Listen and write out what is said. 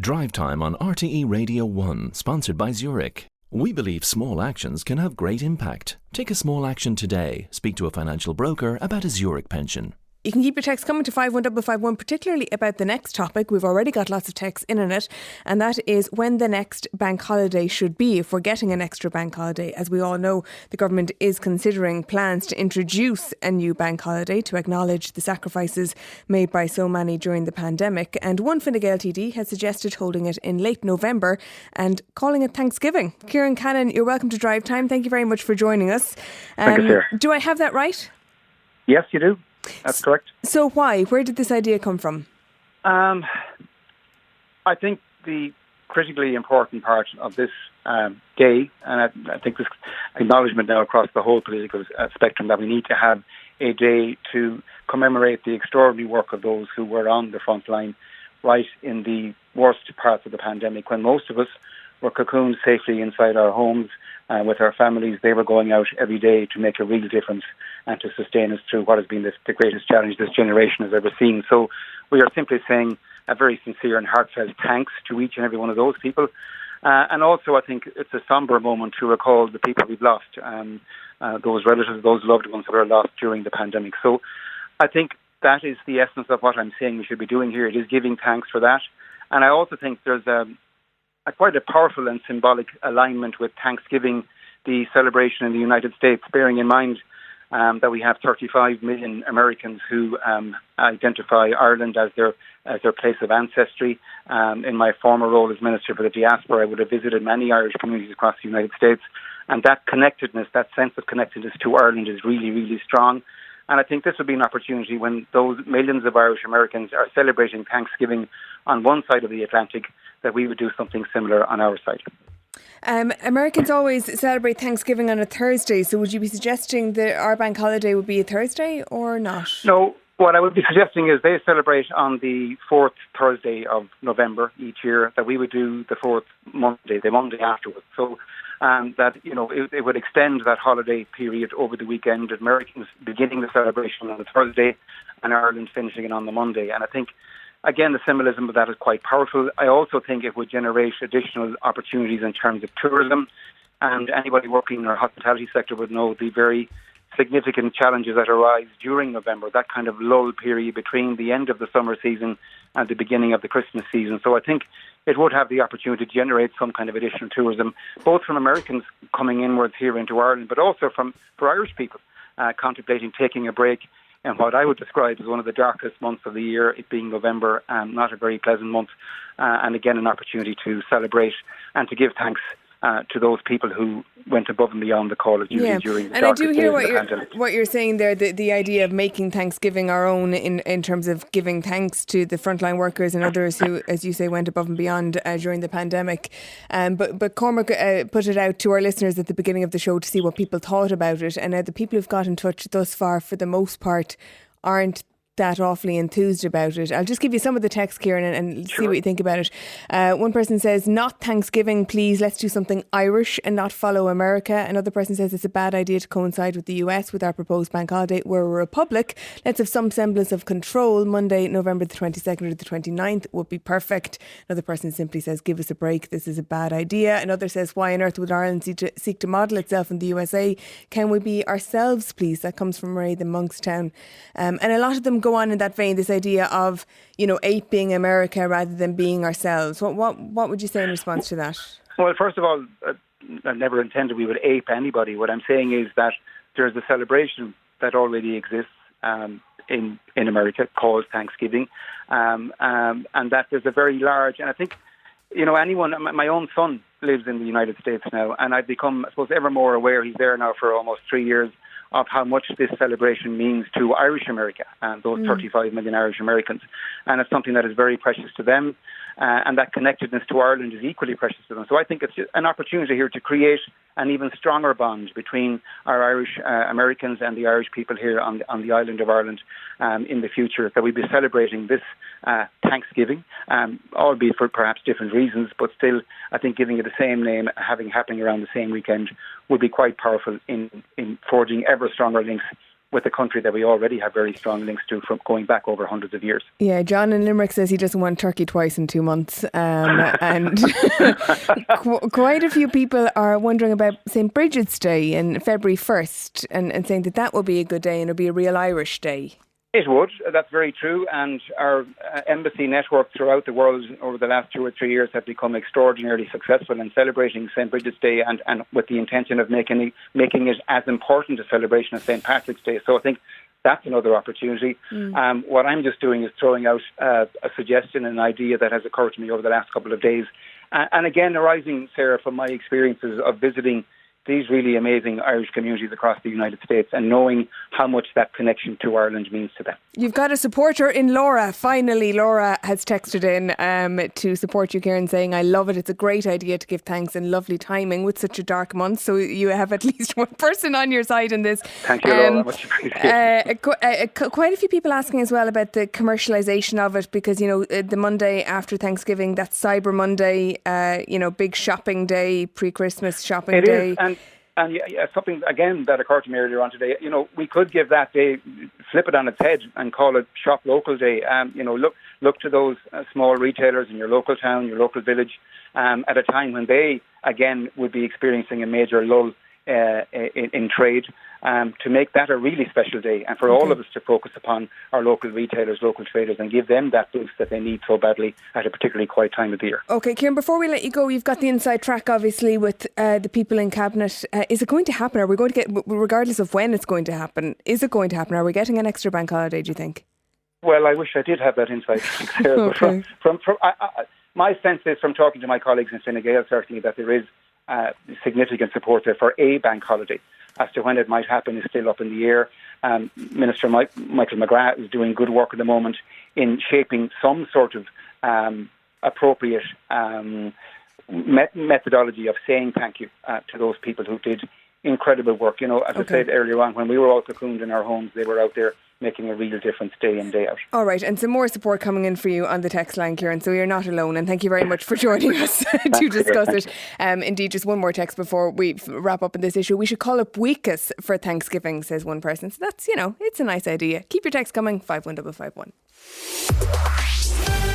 Drive Time on RTE Radio 1, sponsored by Zurich. We believe small actions can have great impact. Take a small action today. Speak to a financial broker about a Zurich pension. You can keep your texts coming to 51551, particularly about the next topic. We've already got lots of texts in on it, and that is when the next bank holiday should be, if we're getting an extra bank holiday. As we all know, the government is considering plans to introduce a new bank holiday to acknowledge the sacrifices made by so many during the pandemic. And one Fine Gael TD has suggested holding it in late November and calling it Thanksgiving. Kieran Cannon, you're welcome to Drive Time. Thank you very much for joining us. Thank you, sir. Do I have that right? Yes, you do. That's correct. So why? Where did this idea come from? I think the critically important part of this day, and I think this acknowledgement now across the whole political spectrum, that we need to have a day to commemorate the extraordinary work of those who were on the front line right in the worst parts of the pandemic, when most of us were cocooned safely inside our homes with our families. They were going out every day to make a real difference and to sustain us through what has been the greatest challenge this generation has ever seen. So we are simply saying a very sincere and heartfelt thanks to each and every one of those people. And also I think it's a sombre moment to recall the people we've lost, those relatives, those loved ones that were lost during the pandemic. So I think that is the essence of what I'm saying we should be doing here. It is giving thanks for that. And I also think there's quite a powerful and symbolic alignment with Thanksgiving, the celebration in the United States, bearing in mind that we have 35 million Americans who identify Ireland as their place of ancestry. In my former role as Minister for the Diaspora, I would have visited many Irish communities across the United States, and that connectedness, that sense of connectedness to Ireland is really, really strong. And I think this would be an opportunity when those millions of Irish Americans are celebrating Thanksgiving on one side of the Atlantic, that we would do something similar on our side. Americans always celebrate Thanksgiving on a Thursday, so would you be suggesting that our bank holiday would be a Thursday or not? No, what I would be suggesting is they celebrate on the fourth Thursday of November each year, that we would do the fourth Monday, the Monday afterwards. So that, it would extend that holiday period over the weekend, Americans beginning the celebration on the Thursday and Ireland finishing it on the Monday. And I think, again, the symbolism of that is quite powerful. I also think it would generate additional opportunities in terms of tourism. And anybody working in our hospitality sector would know the very significant challenges that arise during November, that kind of lull period between the end of the summer season and the beginning of the Christmas season. So I think it would have the opportunity to generate some kind of additional tourism, both from Americans coming inwards here into Ireland, but also for Irish people contemplating taking a break in what I would describe as one of the darkest months of the year, it being November, not a very pleasant month, and again an opportunity to celebrate and to give thanks to those people who went above and beyond the call of duty during the darkest days of the pandemic. What you're saying there, the idea of making Thanksgiving our own in terms of giving thanks to the frontline workers and others who, as you say, went above and beyond during the pandemic. But Cormac put it out to our listeners at the beginning of the show to see what people thought about it. And the people who've got in touch thus far, for the most part, aren't that awfully enthused about it. I'll just give you some of the text, Kieran, and see what you think about it. One person says, not Thanksgiving, please. Let's do something Irish and not follow America. Another person says it's a bad idea to coincide with the US with our proposed bank holiday. We're a republic. Let's have some semblance of control. Monday, November the 22nd or the 29th would be perfect. Another person simply says, give us a break. This is a bad idea. Another says, why on earth would Ireland seek to model itself in the USA? Can we be ourselves, please? That comes from Ray, the Monkstown. And a lot of them go on in that vein, this idea of, aping America rather than being ourselves. What would you say in response to that? Well, first of all, I never intended we would ape anybody. What I'm saying is that there's a celebration that already exists in America called Thanksgiving, and that there's a very large, and I think, anyone, my own son lives in the United States now, and I've become, I suppose, ever more aware, he's there now for almost 3 years, of how much this celebration means to Irish America and those 35 million Irish Americans. And it's something that is very precious to them. And that connectedness to Ireland is equally precious to them. So I think it's an opportunity here to create an even stronger bond between our Irish Americans and the Irish people here on the island of Ireland in the future, that we'll be celebrating this Thanksgiving, albeit for perhaps different reasons, but still I think giving it the same name, happening around the same weekend, would be quite powerful in forging ever stronger links with a country that we already have very strong links to from going back over hundreds of years. Yeah, John in Limerick says he doesn't want turkey twice in 2 months. And quite a few people are wondering about St. Bridget's Day in February 1st and saying that will be a good day and it'll be a real Irish day. It would. That's very true. And our embassy network throughout the world over the last 2 or 3 years have become extraordinarily successful in celebrating St. Bridget's Day and with the intention of making it as important a celebration as St. Patrick's Day. So I think that's another opportunity. What I'm just doing is throwing out a suggestion, an idea that has occurred to me over the last couple of days. And again, arising, Sarah, from my experiences of visiting these really amazing Irish communities across the United States and knowing how much that connection to Ireland means to them. You've got a supporter in Laura. Finally, Laura has texted in to support you, Kieran, saying, I love it. It's a great idea to give thanks and lovely timing with such a dark month. So you have at least one person on your side in this. Thank you, Laura. Much appreciated. Quite a few people asking as well about the commercialisation of it because, the Monday after Thanksgiving, that's Cyber Monday, big shopping day, pre-Christmas shopping day. It is. And something, again, that occurred to me earlier on today, we could give that day, flip it on its head and call it Shop Local Day. Look to those small retailers in your local town, your local village, at a time when they, again, would be experiencing a major lull in trade, to make that a really special day and for all of us to focus upon our local retailers, local traders and give them that boost that they need so badly at a particularly quiet time of the year. OK, Kieran, before we let you go, you've got the inside track obviously with the people in Cabinet. Is it going to happen? Are we going to get, regardless of when it's going to happen, is it going to happen? Are we getting an extra bank holiday, do you think? Well, I wish I did have that inside track there. Okay. My sense is from talking to my colleagues in Fine Gael certainly that there is significant support there for a bank holiday. As to when it might happen is still up in the air. Minister Michael McGrath is doing good work at the moment in shaping some sort of appropriate methodology of saying thank you to those people who did incredible work. As I said earlier on, when we were all cocooned in our homes, they were out there making a real difference day in, day out. All right, and some more support coming in for you on the text line, Kieran, so you're not alone, and thank you very much for joining us to discuss it. Indeed, just one more text before we wrap up on this issue. We should call up Weekus for Thanksgiving, says one person. So that's, it's a nice idea. Keep your text coming, 51551.